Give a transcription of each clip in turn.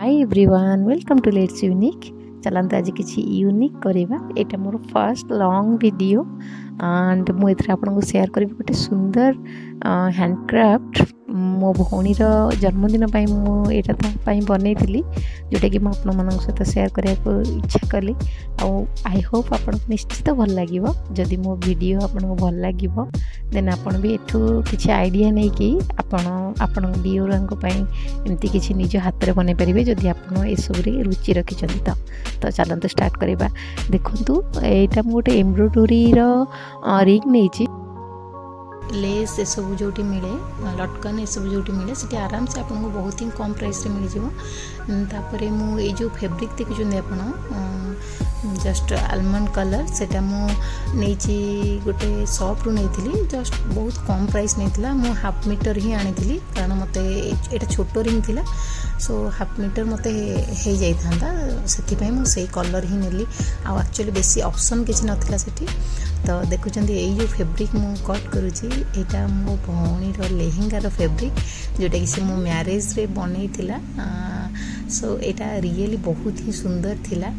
Hi everyone welcome to let's unique. चलते आज किसी यूनिक करवा यहाँ more first long video and मुझे आपको शेयर करी गोटे सुंदर हैंडक्राफ्ट मो भौणीर जन्मदिन मुझे बनई जोटा कि मुझे सहित शेयर करने को इच्छा कली। आई होप आपको निश्चित भल लगे जदि मो वीडियो आपको भल लगे देन आपन भी एठू किसी आइडिया नहीं कि आपण डीओरंक एमती किसी निज हाथ में बन पारे जदि आप रुचि रखिंट तो चलते स्टार्ट करवा। देखु यहाँ गोटे एम्ब्रोडरी रिंग नहीं लेस ये सब जो मिले लटकन ये सब जो मिले सीटी आराम से आपको बहुत ही कम प्राइस मिल जापर मुझे जो फैब्रिक देखुं आप जस्ट आलमंड कलर सेटा मुझे गोटे शॉप रू नहीं जस्ट बहुत कम प्राइस नहीं मु हाफ मीटर ही आनी कारण मत ये छोट रिंग थिला सो हाफ मीटर मत हो जाता से कलर ही नेली एक्चुअली बेसी ऑप्शन किसी नाला सेठी। तो देखुं यही जो फैब्रिक मु कट करुँची यहाँ मो भौणीर लेहेंगार फैब्रिक जोटा कि मो मैरेज रे बनई थिला। सो यहाँ रियली बहुत ही सुंदर थिला।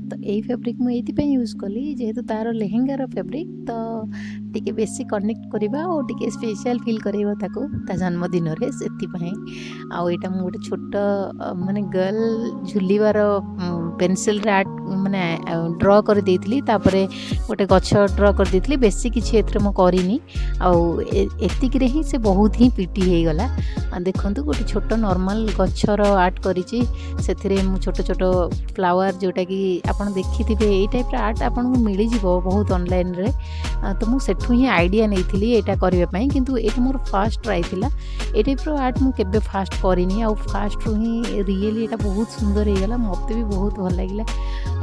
तो यही फैब्रिक मुझे यूज कली जेहेतु तार लेहेंगार फैब्रिक तो टी बेसी कनेक्ट करवा और टी स्पेशल फील कर जन्मदिन से आईटा मु गोटे छोट माने गर्ल झुलिबार पेनसिल आर्ट माने ड्र कर देइथिली तापरे गोटे गछ ड्र कर देइथिली बेसी किछि एथरे मो करिनी एतिक रे ही से बहुत ही पीटी हे गला। देखंतु गोटे छोट नॉर्मल गछर आर्ट करिछि सेथिरे मु छोट छोट फ्लावर जोटा कि आपण देखिथिबे एई टाइप आर्ट आपन को मिली जिवो बहुत ऑनलाइन रे। तो मु सेठु ही आइडिया नैथिली एटा करबा पई किंतु एटा मोर फर्स्ट ट्राई थिला। ए टाइप रो आर्ट मु केबे फास्ट करिनी आ फास्ट रू ही रियली एटा बहुत सुंदर हे गला मते भी बहुत भल लागिला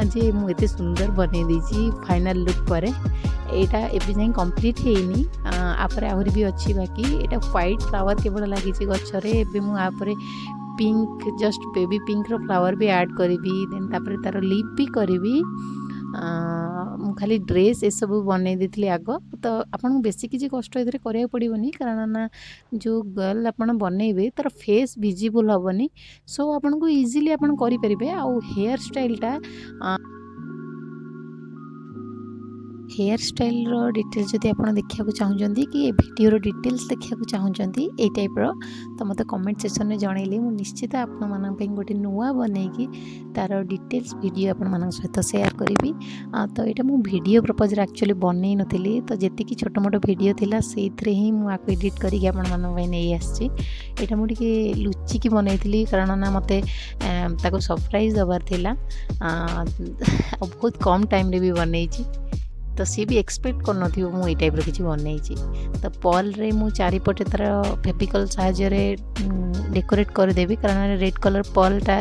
जे मु एते सुंदर बने दीची फाइनल लुक पर एटा एबे जाई कंप्लीट हेनी आपर आहुरी भी अच्छी बाकी एटा व्हाइट फ्लावर केवल लागी गछरे एबे मु आपर पिंक जस्ट बेबी पिंक रो फ्लावर भी ऐड करी देन तापर तार लिप भी करी मु खाली ड्रेस ये सब बन देती आग। तो आपन बेसी किसी कष्ट ए करा पड़ोनी कारण ना जो गर्ल आप बनइबे तार फेस विजिबल हेनी सो आपन को इजीली आपन करें। आउ हेयर स्टाइलटा हेयर स्टाइल रो डिटेल्स जदि आप देखा चाहते कि वीडियो रो डिटेल्स देखा चाहते ये टाइप रो तो मत कमेंट सेक्शन में जनइले मु निश्चित आपण गोटे नुआ बनईकी तार डिटेल्स वीडियो आपण सहित शेयर करी। तो यहाँ मु वीडियो प्रपोज एक्चुअली बनई नी तो जी छोट मोट वीडियो थिला से ही मुझे एडिट करके यहाँ मुझे लुचिकी बनई कारण ना मत सरप्राइज दबार थिला बहुत कम टाइम रे भी बनई तो सी भी एक्सपेक्ट कर मुझे टाइप किसी बनई। तो पॉल रे मु चारिपटे तार फेविकल साहाय्य डेकोरेट करदेवी कारण रेड कलर पॉलटा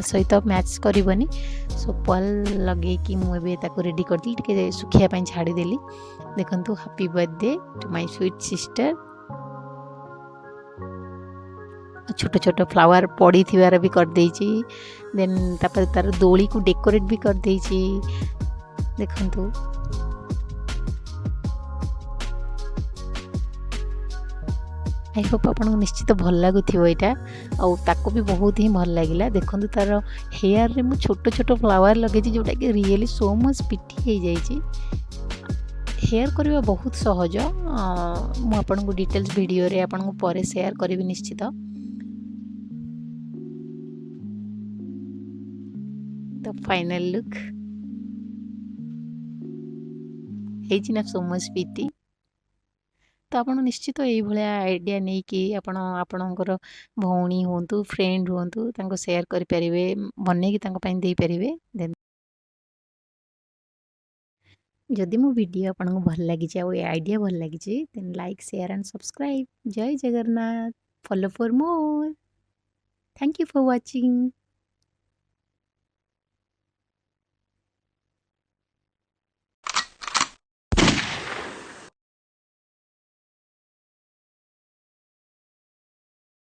सहित मैच करनी सो पॉल लगे कि मुझे रेडी करदी टे सुखापी छाड़देली। देखु happy birthday to my sweet sister छोट छोट फ्लावर पड़ी थी भी कर देन तार दोली को डेकोरेट भी कर देखु आई होप आपको निश्चित भल लगुव यहाँ ताको भी बहुत ही भल लगे। देखो तार हेयर रे मु छोट छोट फ्लावर लगे जोटा कि रियली सो मच पिटी हो जाए हेयर करवा बहुत सहज। मुझे डिटेल्स वीडियो रे आपको पर शेयर करी निश्चित। तो फाइनल लुक है सो मच पिटी। तो आप निश्चित यही भाया आइडिया नहीं कि आपणकर भौणी हूँ फ्रेंड हूँ शेयर करें बनई दे पारे। देन जदि मो वीडियो आपको भल लगी आइडिया भल लगी then like share and subscribe. Jai Jagannath follow for more. Thank you for watching.